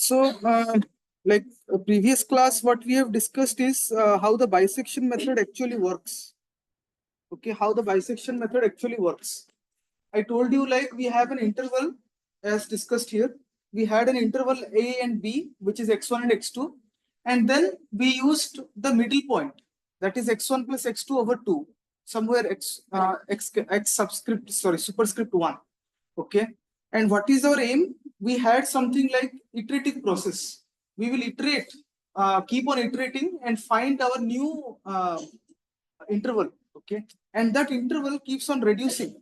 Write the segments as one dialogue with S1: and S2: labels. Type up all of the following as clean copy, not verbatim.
S1: So, like a previous class, what we have discussed is how the bisection method actually works. Okay, how the bisection method actually works. I told you like we have an interval as discussed here. We had an interval A and B, which is x1 and x2. And then we used the middle point, that is x1 plus x2 over 2, somewhere x subscript, sorry, superscript 1. Okay. And what is our aim? We had something like iterative process. We will iterate, keep on iterating and find our new interval. Okay. And that interval keeps on reducing.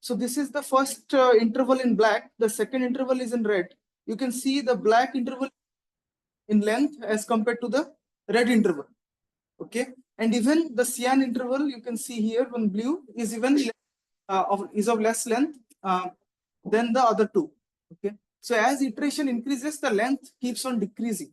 S1: So this is the first interval in black. The second interval is in red. You can see the black interval in length as compared to the red interval. Okay. And even the cyan interval, you can see here when blue is even of less length than the other two. Okay. So as iteration increases, the length keeps on decreasing.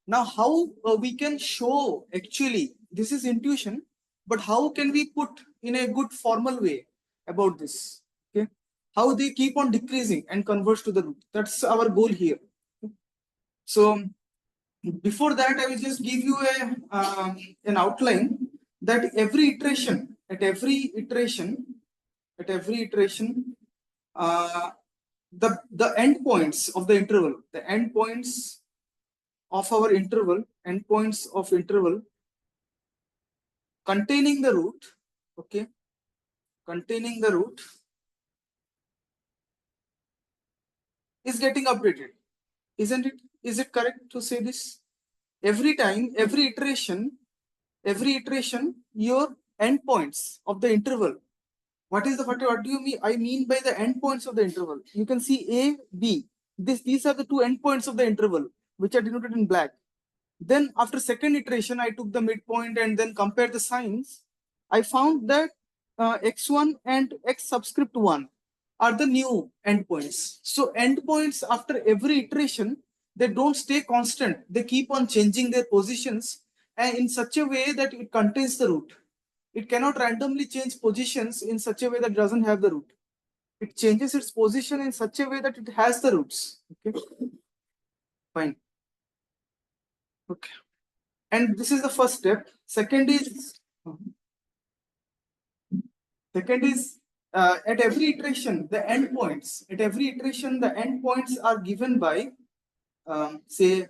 S1: Now, how we can show actually, this is intuition, but how can we put in a good formal way about this? Okay. How they keep on decreasing and converge to the root. That's our goal here. Okay? So before that, I will just give you an outline that at every iteration, the endpoints of the interval, the endpoints of our interval, endpoints of interval containing the root, okay, containing the root is getting updated, isn't it? Is it correct to say this? Every time, every iteration, your endpoints of the interval. What do you mean? I mean by the endpoints of the interval. You can see A, B. These are the two endpoints of the interval, which are denoted in black. Then after second iteration, I took the midpoint and then compared the signs. I found that x1 and x subscript 1 are the new endpoints. So endpoints after every iteration, they don't stay constant. They keep on changing their positions and in such a way that it contains the root. It cannot randomly change positions in such a way that it doesn't have the root. It changes its position in such a way that it has the roots. Okay, fine. Okay, and this is the first step. Second is at every iteration the endpoints. At every iteration the endpoints are given by say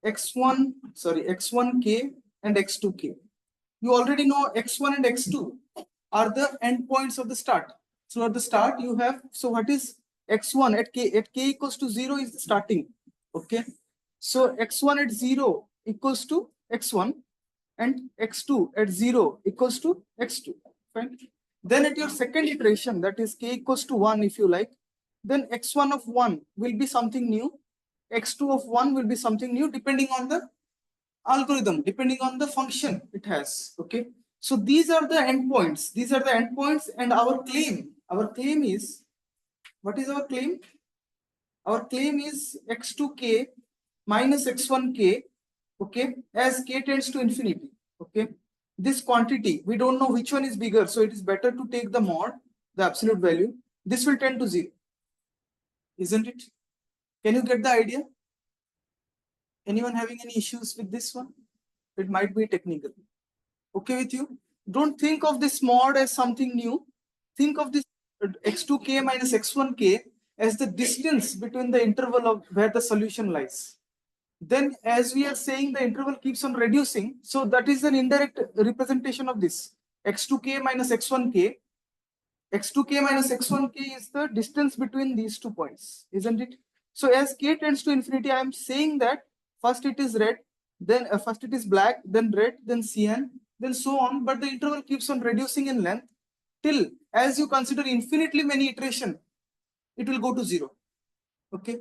S1: x1k and x2k. You already know x1 and x2 are the endpoints of the start. So at the start you have, so what is x1 at k equals to 0 is the starting. Okay. So x1 at 0 equals to x1 and x2 at 0 equals to x2. Fine. Then at your second iteration, that is k equals to 1 if you like, then x1 of 1 will be something new, x2 of 1 will be something new depending on the algorithm, depending on the function it has. Okay. So these are the endpoints. These are the endpoints, and our claim is, what is our claim? Our claim is x2k minus x1k, okay, as k tends to infinity. Okay. This quantity, we don't know which one is bigger, so it is better to take the mod, the absolute value. This will tend to 0, isn't it? Can you get the idea? Anyone having any issues with this one? It might be technical. Okay with you? Don't think of this mod as something new. Think of this x2k minus x1k as the distance between the interval of where the solution lies. Then as we are saying, the interval keeps on reducing. So that is an indirect representation of this. x2k minus x1k. x2k minus x1k is the distance between these 2 points, isn't it? So as k tends to infinity, I am saying that first it is red, then first it is black, then red, then cyan, then so on. But the interval keeps on reducing in length till as you consider infinitely many iteration, it will go to 0. Okay.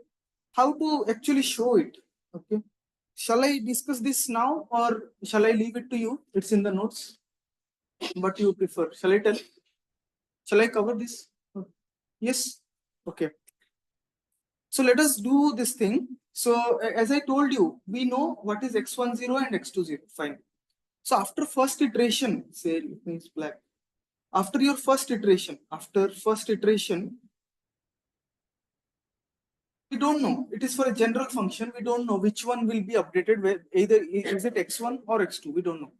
S1: How to actually show it? Okay. Shall I discuss this now or shall I leave it to you? It's in the notes. What you prefer? Shall I tell? Shall I cover this? Yes. Okay. So let us do this thing. So as I told you, we know what is x10 and x20. Fine. So after first iteration, say it means black. After your first iteration, We don't know. It is for a general function. We don't know which one will be updated. Where either is it x1 or x2. We don't know.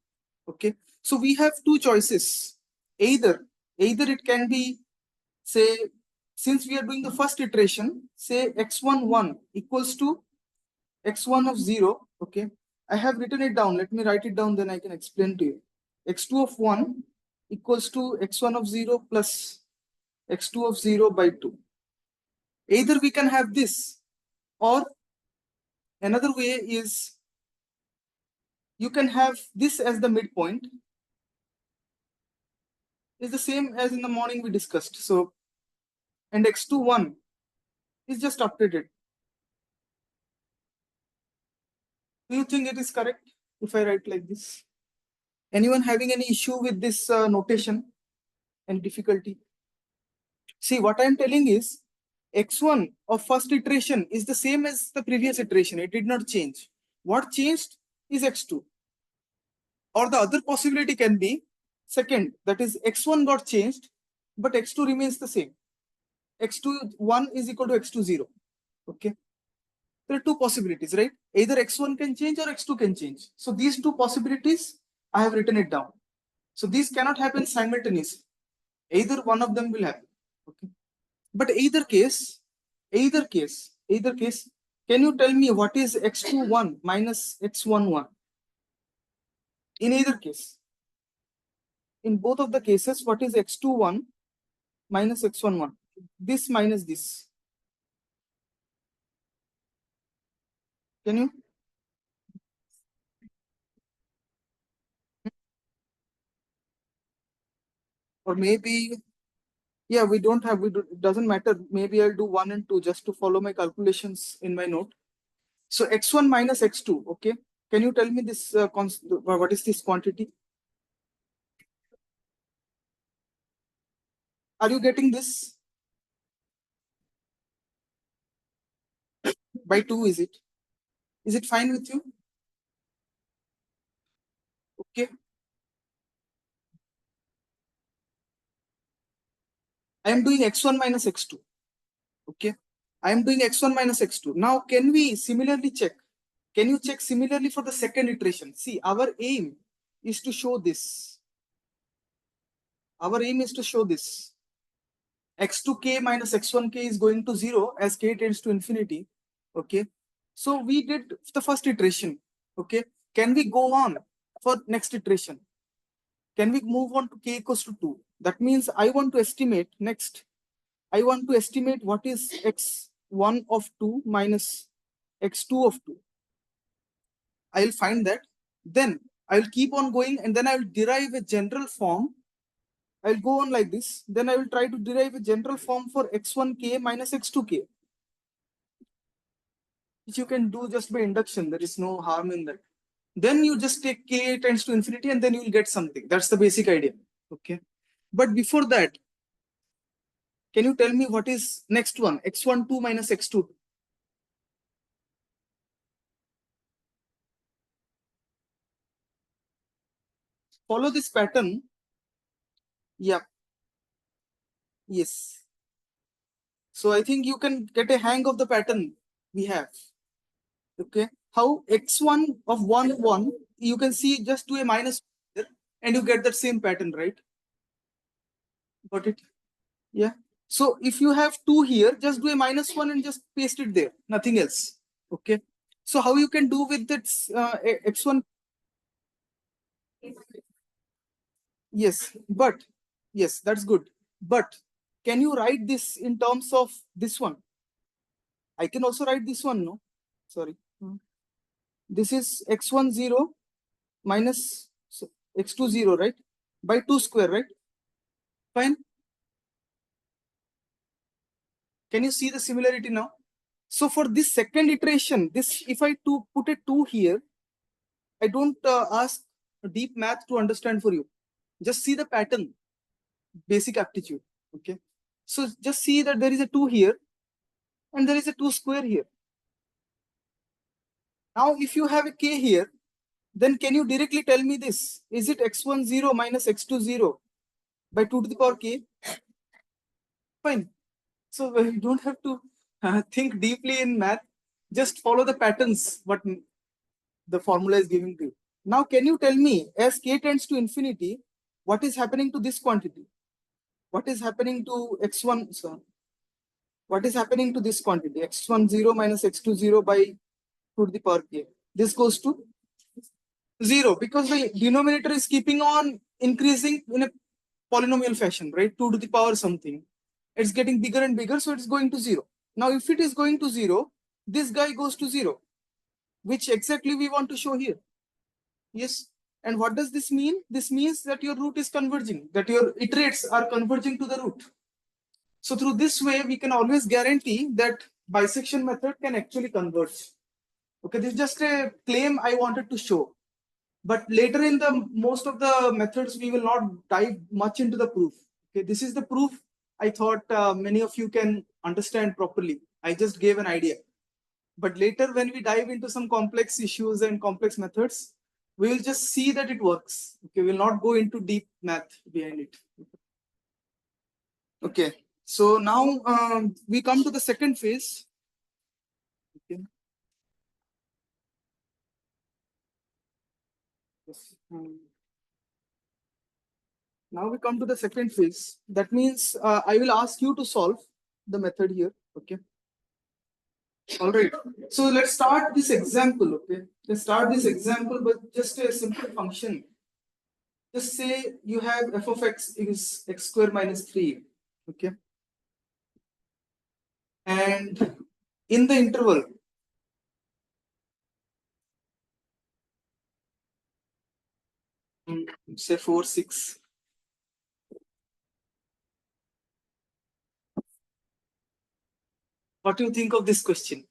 S1: Okay. So we have two choices. Either it can be, say, since we are doing the first iteration, say x1 equals to x1 of 0. Okay. I have written it down. Let me write it down. Then I can explain to you. x2 of 1 equals to x1 of 0 plus x2 of 0 by 2. Either we can have this, or another way is you can have this as the midpoint. Is the same as in the morning we discussed. So, and x2 1 is just updated. Do you think it is correct if I write like this? Anyone having any issue with this notation and difficulty? See, what I am telling is x1 of first iteration is the same as the previous iteration. It did not change. What changed is x2. Or the other possibility can be second, that is x1 got changed, but x2 remains the same. x2 1 is equal to x2 0. Okay. There are two possibilities, right? Either x1 can change or x2 can change. So these two possibilities, I have written it down. So these cannot happen simultaneously. Either one of them will happen. Okay. But either case, can you tell me what is x21 minus x11? In either case, in both of the cases, what is x21 minus x11? This minus this. Can you? Or maybe, yeah, we don't have, it doesn't matter. Maybe I'll do 1 and 2 just to follow my calculations in my note. So x1 minus x2, okay. Can you tell me this, what is this quantity? Are you getting this? By 2, is it? Is it fine with you? Okay. I am doing x1 minus x2. Okay. I am doing x1 minus x2. Now, can we similarly check? Can you check similarly for the second iteration? See, our aim is to show this. Our aim is to show this. x2k minus x1k is going to 0 as k tends to infinity. Okay. So we did the first iteration. Okay. Can we go on for next iteration? Can we move on to k equals to 2? That means I want to estimate next. I want to estimate what is x1 of 2 minus x2 of 2. I'll find that. Then I'll keep on going and then I'll derive a general form. I'll go on like this. Then I will try to derive a general form for x1k minus x2k, which you can do just by induction. There is no harm in that. Then you just take k tends to infinity and then you will get something. That's the basic idea. Okay. But before that, can you tell me what is next one? x12 minus x2. Follow this pattern. Yeah. Yes. So I think you can get a hang of the pattern we have. Okay. How x1 of 1, 1, you can see just do a minus here and you get that same pattern, right? Got it? Yeah. So if you have 2 here, just do a minus 1 and just paste it there. Nothing else. Okay. So how you can do with that x1? Yes, but yes, that's good. But can you write this in terms of this one? I can also write this one, no? Sorry. This is x1 0 minus x2 0, right? By 2 square, right? Fine. Can you see the similarity now? So for this second iteration, this if I put a 2 here, I don't ask deep math to understand for you. Just see the pattern, basic aptitude. Okay. So just see that there is a 2 here and there is a 2 square here. Now, if you have a k here, then can you directly tell me this? Is it x1 0 minus x2 0 by 2 to the power k? Fine. So you don't have to think deeply in math. Just follow the patterns what the formula is giving to you. Now, can you tell me, as k tends to infinity, what is happening to this quantity? What is happening to x1? So, what is happening to this quantity? x1 0 minus x2 0 by 2 to the power k. This goes to 0 because the denominator is keeping on increasing in a polynomial fashion, right? 2 to the power something. It's getting bigger and bigger, so it's going to 0. Now, if it is going to 0, this guy goes to 0, which exactly we want to show here. Yes. And what does this mean? This means that your root is converging, that your iterates are converging to the root. So through this way, we can always guarantee that bisection method can actually converge. Okay, this is just a claim I wanted to show. But later in the most of the methods, we will not dive much into the proof. Okay, this is the proof I thought many of you can understand properly. I just gave an idea. But later, when we dive into some complex issues and complex methods, we will just see that it works. Okay, we'll not go into deep math behind it. Okay, so now we come to the second phase. Okay. Yes. Now we come to the second phase. That means I will ask you to solve the method here. Okay. All right. So let's start this example. Okay. Let's start this example with just a simple function. Just say you have f of x is x square minus 3. Okay. And in the interval, say 4, 6. What do you think of this question?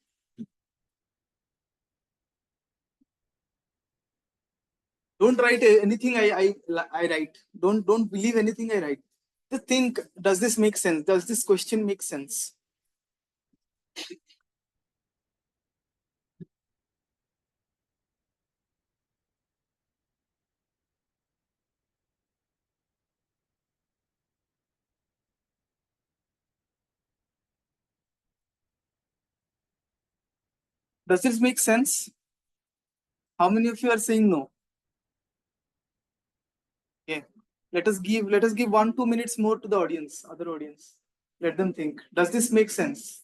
S1: Don't write anything I write. Don't believe anything I write. Just think, does this make sense? Does this question make sense? Does this make sense? How many of you are saying no? Okay. Let us give 1-2 minutes more to the audience, other audience. Let them think. Does this make sense?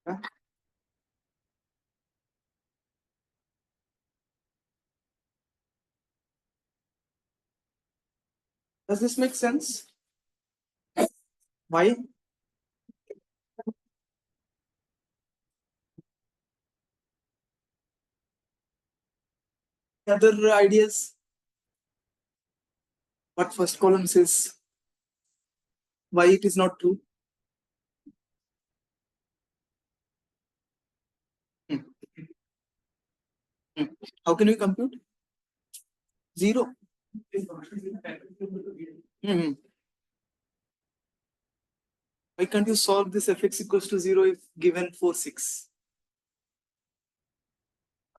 S1: Huh? Does this make sense? Why? Other ideas? What first column says? Why it is not true? Hmm. Hmm. How can we compute? 0. Hmm. Why can't you solve this fx equals to 0 if given 4, 6?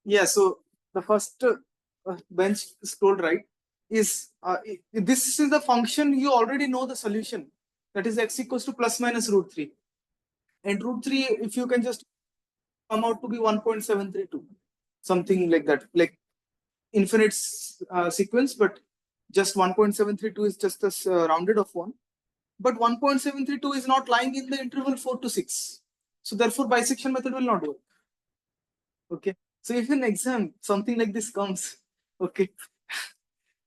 S1: Yeah, so the first bench is told right is this is the function you already know the solution, that is x equals to plus minus root 3, and root 3 if you can just come out to be 1.732, something like that, like infinite sequence, but just 1.732 is just a rounded of 1, but 1.732 is not lying in the interval 4 to 6, so therefore bisection method will not work. Okay, so if in exam something like this comes, okay,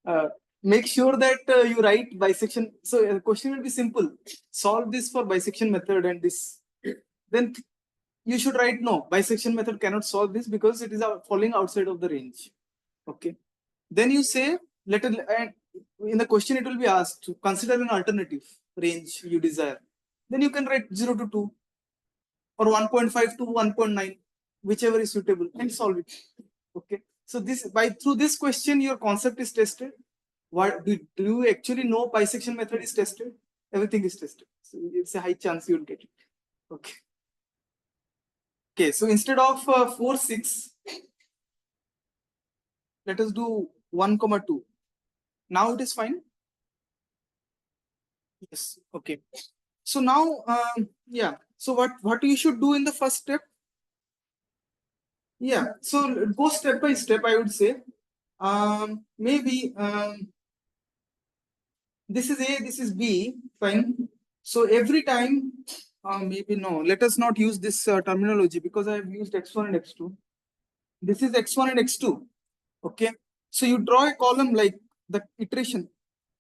S1: uh, make sure that you write bisection. So the question will be simple: solve this for bisection method and this. Then you should write no. Bisection method cannot solve this because it is falling outside of the range. Okay. Then you say let it, and in the question it will be asked to consider an alternative range you desire. Then you can write 0 to 2 or 1.5 to 1.9, whichever is suitable, and solve it. Okay. So this through this question, your concept is tested. What do you actually know? Bisection method is tested. Everything is tested. So it's a high chance you'll get it. Okay. Okay. So instead of 4, 6, let us do 1, 2. Now it is fine. Yes. Okay. So now, yeah. So what you should do in the first step? Yeah. So go step by step. I would say. Maybe this is A, this is B. Fine. So every time, maybe no. Let us not use this terminology because I have used x1 and x2. This is x1 and x2. Okay. So you draw a column like the iteration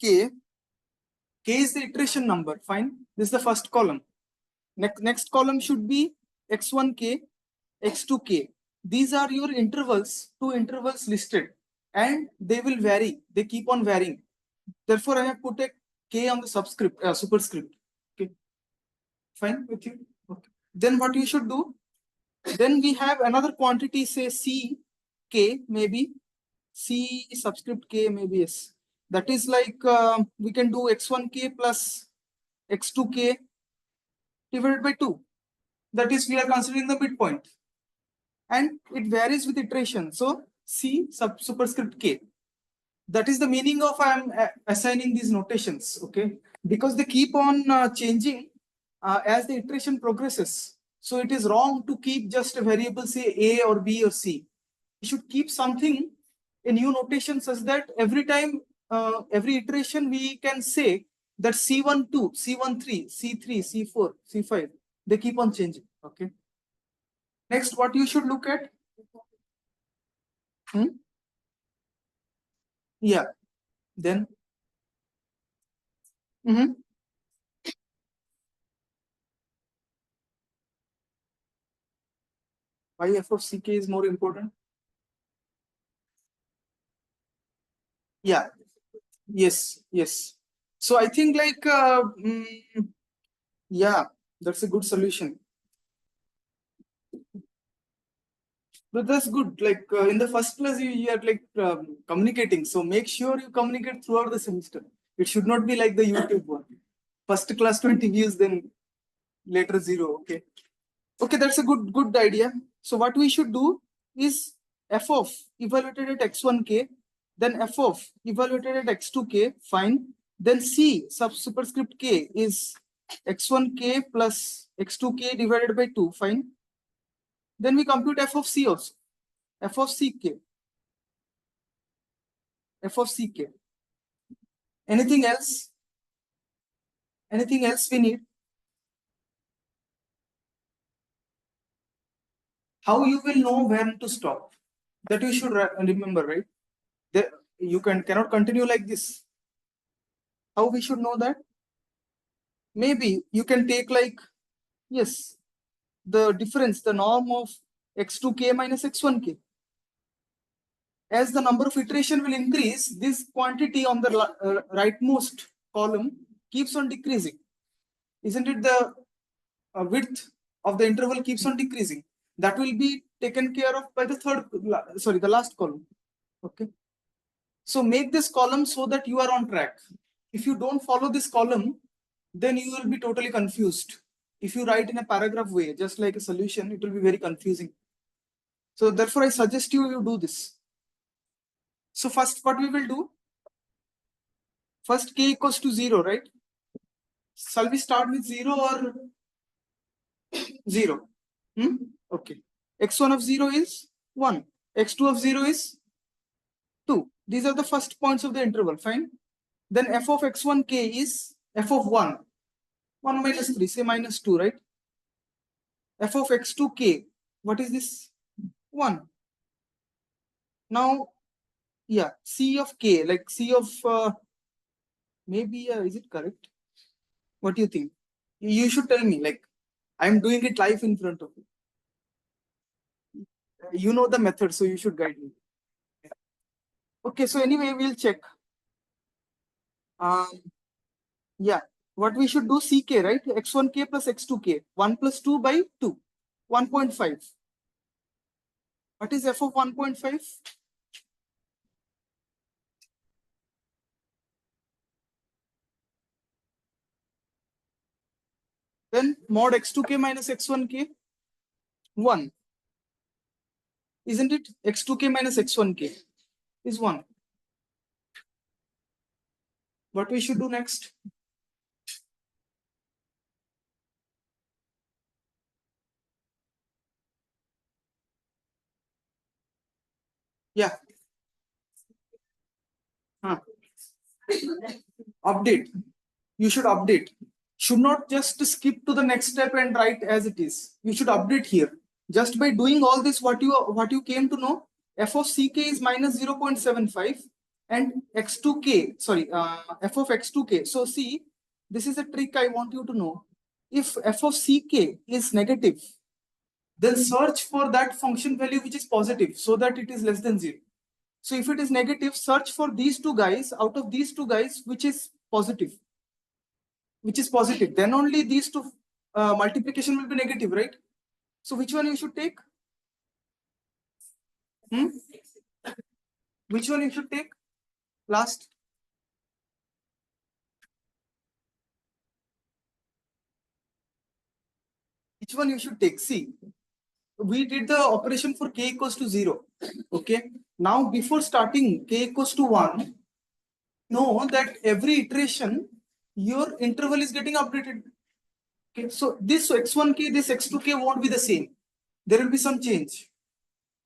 S1: k. K is the iteration number. Fine. This is the first column. Next column should be x1k, x2k. These are your intervals, two intervals listed, and they will vary. They keep on varying. Therefore, I have put a k on the subscript, superscript. Okay, fine with you. Okay. Then what you should do? Then we have another quantity, say c, k, maybe c subscript k, maybe yes. That is like we can do x1k plus x2k divided by 2. That is, we are considering the midpoint. And it varies with iteration. So C superscript K. That is the meaning of I am assigning these notations, okay? Because they keep on changing as the iteration progresses. So it is wrong to keep just a variable, say A or B or C. You should keep something, a new notation, such that every time, every iteration, we can say that C12, C13, C3, C4, C5, they keep on changing, okay? Next, what you should look at? Yeah. Then, why f of ck is more important? Yeah. Yes. Yes. So I think like, yeah, that's a good solution. But that's good. Like in the first class, you are like communicating. So make sure you communicate throughout the semester. It should not be like the YouTube one. First class 20 views, then later 0. Okay. Okay, that's a good idea. So what we should do is f of evaluated at x1k, then f of evaluated at x2k, fine. Then c sub superscript k is x1k plus x2k divided by 2, fine. Then we compute f of c also, f of ck, f of ck. Anything else? Anything else we need? How you will know when to stop? That you should remember, right? That you cannot continue like this. How we should know that? Maybe you can take like, yes, the difference, the norm of x2k minus x1k. As the number of iteration will increase, this quantity on the rightmost column keeps on decreasing. Isn't it? The width of the interval keeps on decreasing. That will be taken care of by the the last column. Okay. So make this column so that you are on track. If you don't follow this column, then you will be totally confused. If you write in a paragraph way, just like a solution, it will be very confusing. So therefore, I suggest you do this. So first, what we will do? First, k equals to 0, right? Shall we start with 0 or 0? Okay. x1 of 0 is 1. x2 of 0 is 2. These are the first points of the interval, fine. Then f of x1k is f of 1. 1 minus 3, say minus 2, right? F of x2k, what is this? 1. Now, yeah, c of k, like c of, maybe, is it correct? What do you think? You should tell me, like, I'm doing it live in front of you. You know the method, so you should guide me. Okay, so anyway, we'll check. Yeah, what we should do, ck, right? x1k plus x2k, 1 plus 2 by 2, 1.5. What is f of 1.5? Then mod x2k minus x1k, 1. Isn't it? x2k minus x1k is 1. What we should do next? Yeah. Huh. Update. You should update. Should not just skip to the next step and write as it is. You should update here. Just by doing all this, what you came to know, f of ck is minus 0.75 and x2k, sorry, f of x2k. So see, this is a trick I want you to know. If f of ck is negative, then search for that function value which is positive so that it is less than 0. So if it is negative, search for these two guys, out of these two guys, which is positive. Then only these two multiplication will be negative, right? So which one you should take? Which one you should take last? Which one you should take? See, we did the operation for k equals to 0. Okay. Now before starting k equals to 1, know that every iteration your interval is getting updated. Okay. So this x1k, this x2k won't be the same. There will be some change.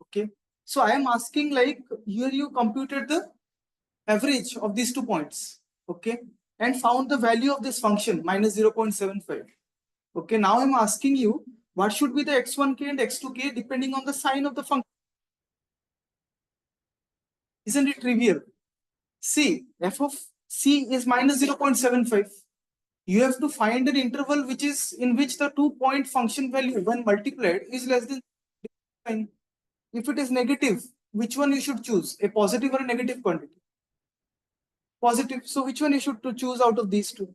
S1: Okay. So I am asking, like, here you computed the average of these 2 points. Okay. And found the value of this function minus 0.75. Okay. Now I'm asking you, what should be the x1k and x2k depending on the sign of the function? Isn't it trivial? See, f of c is minus 0.75. You have to find an interval which is in which the 2-point function value when multiplied is less than. If it is negative, which one you should choose? A positive or a negative quantity? Positive. So which one you should to choose out of these two?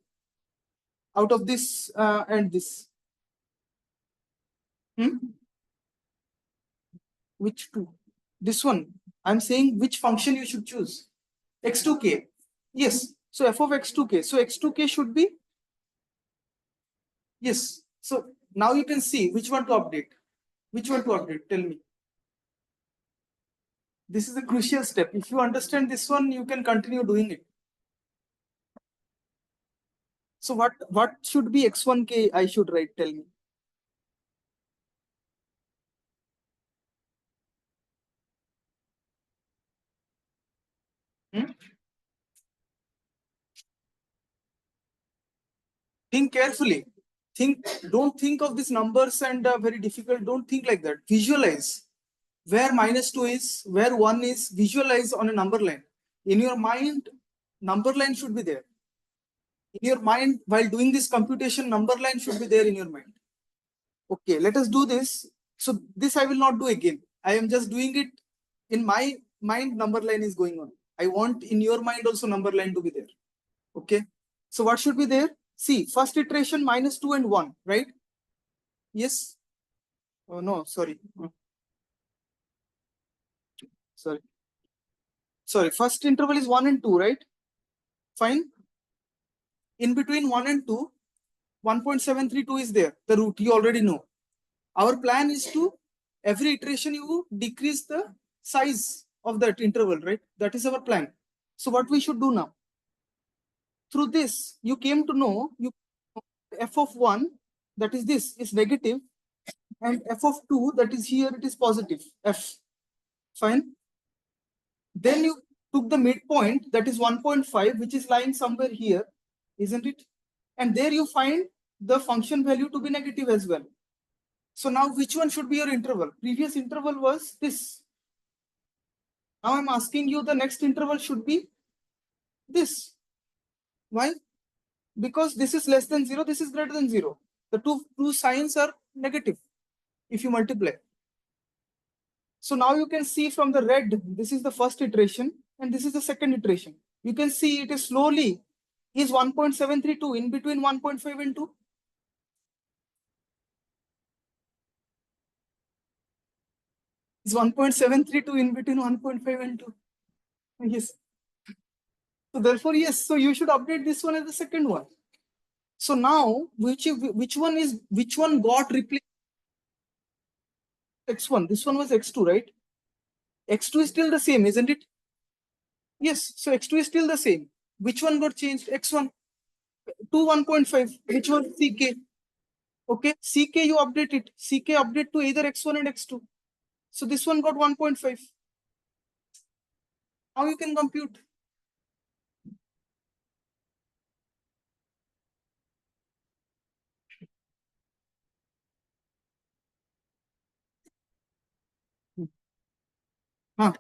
S1: Out of this and this? Which two? This one. I'm saying which function you should choose. x2k. Yes. So f of x2k. So x2k should be. Yes. So now you can see which one to update. Which one to update? Tell me. This is a crucial step. If you understand this one, you can continue doing it. So what should be x1k I should write? Tell me. Think carefully. Don't think of these numbers and very difficult. Don't think like that. Visualize where -2 is, where 1 is. Visualize on a number line. In your mind, number line should be there. In your mind, while doing this computation, number line should be there in your mind. Okay, let us do this. So this I will not do again. I am just doing it in my mind. Number line is going on. I want in your mind also number line to be there. Okay. So what should be there? See, first iteration -2 and 1, right? Yes. Oh no, sorry. Sorry. First interval is 1 and 2, right? Fine. In between 1 and 2, 1.732 is there. The root you already know. Our plan is to every iteration you decrease the size of that interval, right? That is our plan. So what we should do now? Through this, you came to know f of 1, that is this, is negative, and f of 2, that is here, it is positive, f. Fine. Then you took the midpoint, that is 1.5, which is lying somewhere here, isn't it? And there you find the function value to be negative as well. So now which one should be your interval? Previous interval was this. Now I'm asking you, the next interval should be this. Why? Because this is less than 0, this is greater than 0. The two signs are negative if you multiply. So now you can see from the red, this is the first iteration and this is the second iteration. You can see it is slowly is 1.732 in between 1.5 and 2. Is 1.732 in between 1.5 and 2. Yes. So therefore, yes. So you should update this one as the second one. So now which one got replaced? X1. This one was X2, right? X2 is still the same, isn't it? Yes. So X2 is still the same. Which one got changed? X1 to 1.5, which was CK. Okay, CK you update it. CK update to either X1 and X2. So this one got 1.5. Now you can compute. Huh.